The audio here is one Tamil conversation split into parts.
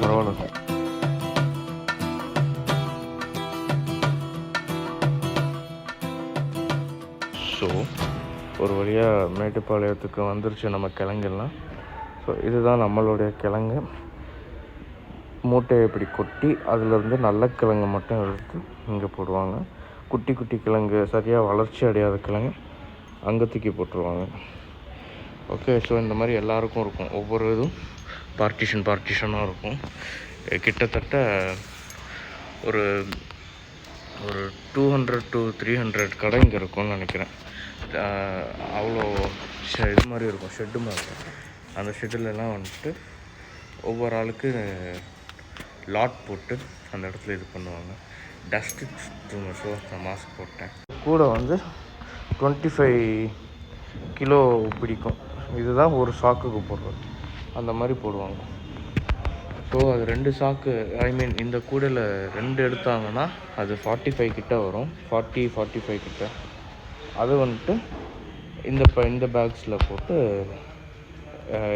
பரவாயில்ல. ஸோ ஒரு வழியாக மேட்டுப்பாளையத்துக்கு வந்துருச்சு நம்ம கிழங்கெல்லாம். ஸோ இதுதான் நம்மளுடைய கிழங்கு. மூட்டையை இப்படி கொட்டி அதிலேருந்து நல்ல கிழங்கு மட்டும் எடுத்து இங்கே போடுவாங்க. குட்டி குட்டி கிழங்கு, சரியாக வளர்ச்சி அடையாத கிழங்கு அங்கே தூக்கி போட்டுருவாங்க. ஓகே, ஸோ இந்த மாதிரி எல்லாருக்கும் இருக்கும். ஒவ்வொரு இதுவும் பார்ட்டிஷனாக இருக்கும். கிட்டத்தட்ட ஒரு ஒரு 200 to 300 கடை இங்கே இருக்கும்னு நினைக்கிறேன். அவ்வளோ இது மாதிரி இருக்கும், ஷெட்டு மாதிரி. அந்த ஷெட்டுலலாம் வந்துட்டு ஒவ்வொரு ஆளுக்கு லாட் போட்டு அந்த இடத்துல இது பண்ணுவாங்க. டஸ்ட்டு ஸோ நான் மாஸ்க் போட்டேன். கூட வந்து 25 கிலோ பிடிக்கும். இதுதான் ஒரு சாக்குக்கு போடுறது. அந்த மாதிரி போடுவாங்க. ஸோ அது 2 சாக்கு, இந்த கூடையில் 2 எடுத்தாங்கன்னா அது 45 கிட்ட வரும். 45 கிட்ட. அது வந்துட்டு இந்த பேக்ஸில் போட்டு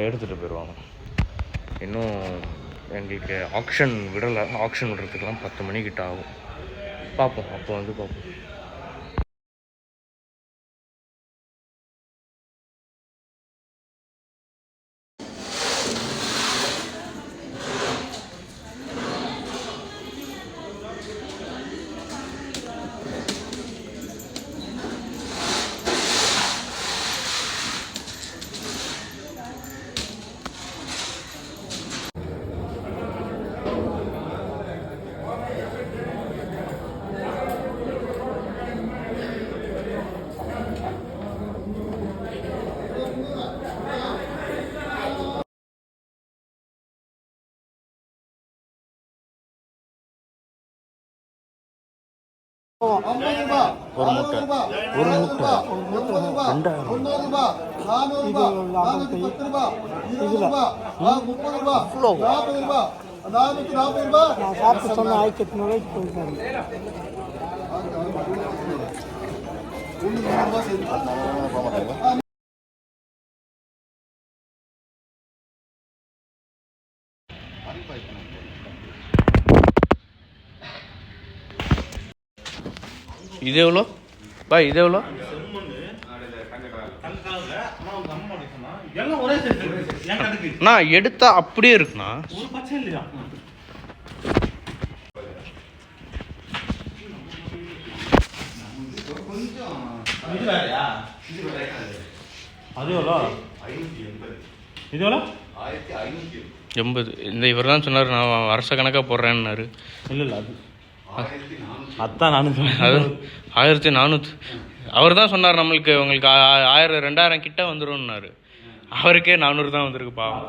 எடுத்துகிட்டு போயிடுவாங்க. இன்னும் எங்களுக்கு ஆக்ஷன் விடுறதுக்கெலாம் 10 மணிக்கிட்ட ஆகும். பார்ப்போம், அப்போ வந்து பார்ப்போம். ஒரு மூட்டை 2000. இது எவ்வளோ பா? இது எவ்வளோ? நான் எடுத்தா அப்படியே இருக்குண்ணா. அது எவ்வளோ? 80. இந்த இவர் தான் சொன்னார், நான் வருஷ கணக்காக போடுறேன்னாரு. இல்லை அதான் நானும் சொன்னேன். அது 1400. அவர் தான் சொன்னார் நம்மளுக்கு, உங்களுக்கு 1000-2000 கிட்ட வந்துடும்னாரு. அவருக்கே 400 தான் வந்திருக்கு. பாவம்,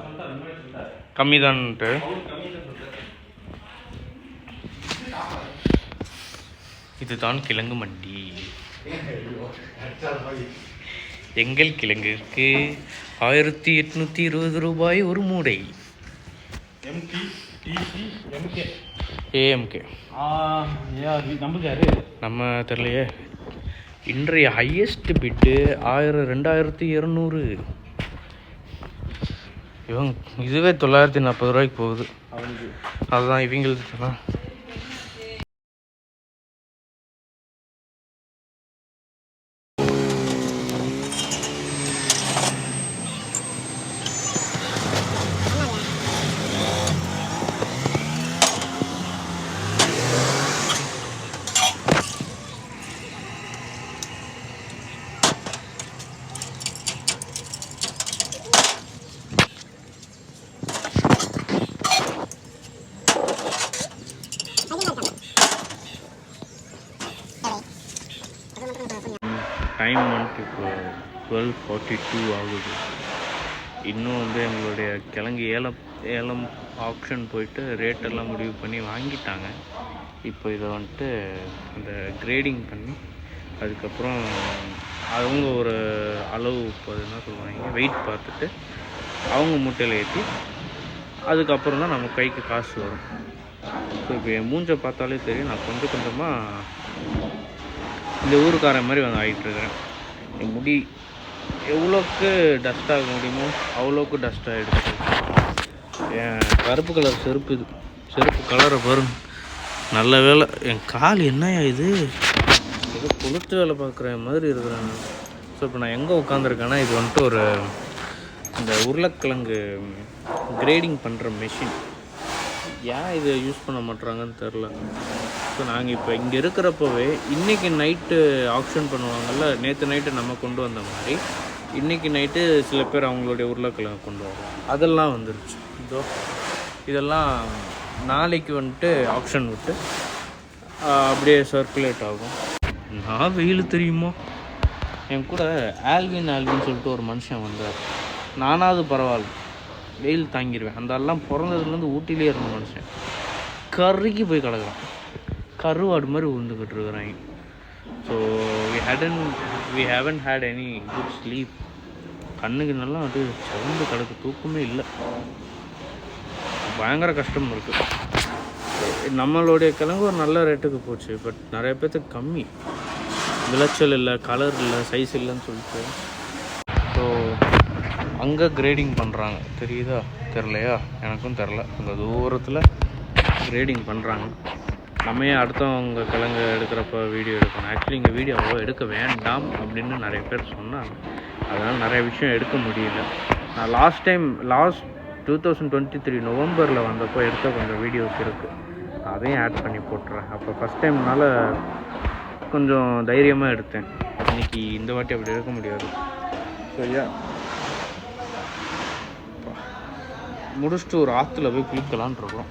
கம்மி தான்ட்டு. இதுதான் கிழங்கு மண்டி. எங்கள் கிழங்குக்கு 1820 ரூபாய் ஒரு மூடை. AMK நம்ம தெரியலையே. இன்றைய ஹையஸ்ட் பிட்டு 2200. இவங்க இதுவே 940 ரூபாய்க்கு போகுது. அதுதான் இவங்களுக்கு. டைம் வந்துட்டு இப்போ 12:42 ஆகுது. இன்னும் வந்து எங்களுடைய கிழங்கு ஏலம் ஆப்ஷன் போயிட்டு ரேட்டெல்லாம் முடிவு பண்ணி வாங்கிட்டாங்க. இப்போ இதை வந்துட்டு அந்த கிரேடிங் பண்ணி அதுக்கப்புறம் அவங்க ஒரு அளவு என்ன சொல்லுவாங்க, வெயிட் பார்த்துட்டு அவங்க மூட்டையில் ஏற்றி அதுக்கப்புறம் தான் நம்ம கைக்கு காசு வரும். ஸோ இப்போ என் மூஞ்சை பார்த்தாலே தெரியும், நான் கொஞ்சம் கொஞ்சமாக இந்த ஊருக்காரன் மாதிரி வந்து ஆகிட்டுருக்கிறேன். என் முடி எவ்வளோக்கு டஸ்ட் ஆக முடியுமோ அவ்வளோக்கு டஸ்ட் ஆகிடுச்சு. என் கருப்பு கலர் செருப்பு இது, செருப்பு கலரை பாருங்க. நல்ல வேலை. என் கால் என்னையா இது, ஏதோ கொளுத்து வேலை பார்க்குற மாதிரி இருக்கிறேன். ஸோ இப்போ நான் எங்கே உட்காந்துருக்கேன்னா, இது வந்துட்டு ஒரு இந்த உருளைக்கிழங்கு கிரேடிங் பண்ணுற மெஷின். ஏன் இதை யூஸ் பண்ண மாட்றாங்கன்னு தெரில. ஸோ நாங்கள் இப்போ இங்கே இருக்கிறப்பவே இன்றைக்கி நைட்டு ஆக்ஷன் பண்ணுவாங்கள்ல, நேற்று நைட்டு நம்ம கொண்டு வந்த மாதிரி இன்றைக்கி நைட்டு சில பேர் அவங்களுடைய உருளைக்கிழங்கு கொண்டு வருவாங்க. அதெல்லாம் வந்துருச்சு. இதெல்லாம் நாளைக்கு வந்துட்டு ஆக்ஷன் விட்டு அப்படியே சர்க்குலேட் ஆகும். நான் வெயில் தெரியுமா, என் கூட ஆல்வின் சொல்லிட்டு ஒரு மனுஷன் வந்தார். நானாவது பரவாயில்ல, வெயில் தாங்கிடுவேன். அந்த எல்லாம் பிறந்ததுலேருந்து ஊட்டிலே இருந்த மனுஷன் கருகி போய் கிடக்குறான். கருவாடு மாதிரி உருந்துக்கிட்டு இருக்கிறாங்க. So we haven't had any good sleep. கண்ணுக்கு நல்லா அது சவுண்டு கிடக்கு, தூக்கமே இல்லை. பயங்கர கஷ்டமாக இருக்குது. நம்மளுடைய கிழங்கு ஒரு நல்ல ரேட்டுக்கு போச்சு, பட் நிறைய பேர்த்துக்கு கம்மி, விளைச்சல் இல்லை, கலர் இல்லை, சைஸ் இல்லைன்னு சொல்லிட்டு. ஸோ அங்கே கிரேடிங் பண்ணுறாங்க, தெரியுதா தெரிலையா, எனக்கும் தெரில. அந்த தூரத்தில் கிரேடிங் பண்ணுறாங்க. நம்ம ஏன் அடுத்தவங்க கிழங்கு எடுக்கிறப்ப வீடியோ எடுக்கணும்? ஆக்சுவலி இங்கே வீடியோ அவ்வளோ எடுக்க வேண்டாம் அப்படின்னு நிறைய பேர் சொன்னாங்க. அதனால் நிறைய விஷயம் எடுக்க முடியல. நான் லாஸ்ட் 2023 நவம்பரில் வந்தப்போ எடுத்த கொஞ்சம் வீடியோஸ் இருக்குது, அதையும் ஆட் பண்ணி போட்டுறேன். அப்போ ஃபஸ்ட் டைம்னால கொஞ்சம் தைரியமாக எடுத்தேன். இன்றைக்கி இந்த வாட்டி அப்படி எடுக்க முடியாது. ஸோ முடிச்சுட்டு ஒரு ஆற்றுல போய் குளிக்கலான் இருக்கோம்.